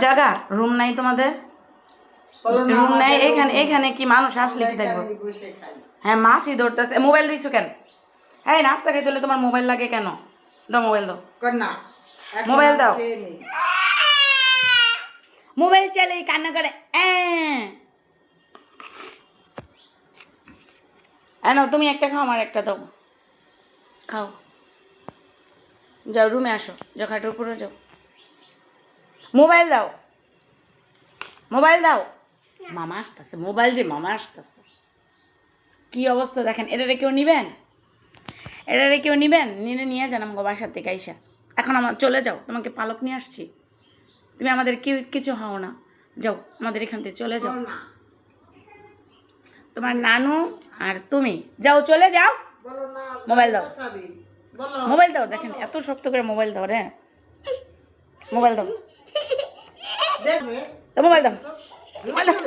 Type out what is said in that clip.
জায়গা রুম নাই তোমাদের? রুম নাই এখানে? এখানে কি মানুষ আসলে কি দেখবো? হ্যাঁ মাছই ধরতেছে। মোবাইল দিছো কেন? এই নাস্তা খাইতে হলে তোমার মোবাইল লাগে কেন? দাও মোবাইল দাও, মোবাইল দাও। মোবাইল চাইলে কান্না করে। নাও তুমি একটা খাও, আমার একটা দাও। খাও, যাও রুমে আসো, যাও খাটের উপরে যাও। মোবাইল দাও, মোবাইল দাও। মামা আসতেছে, মোবাইল যে মামা আসতেছে। কি অবস্থা দেখেন, এটারে কেউ নিবেন? এটারে কেউ নিবেন? নিয়ে যান আমাকে বাসার থেকে আইসা। এখন আমার চলে যাও, তোমাকে পালক নিয়ে আসছি। তুমি আমাদের কিছু হও না, যাও আমাদের এখান থেকে চলে যাও। তোমার নানু আর তুমি যাও, চলে যাও। মোবাইল দাও, মোবাইল দাও। দেখেন এত শক্ত করে মোবাইল দাও রে, মোবাইল দাও, মোবাইল দাও, মোবাইল দাও।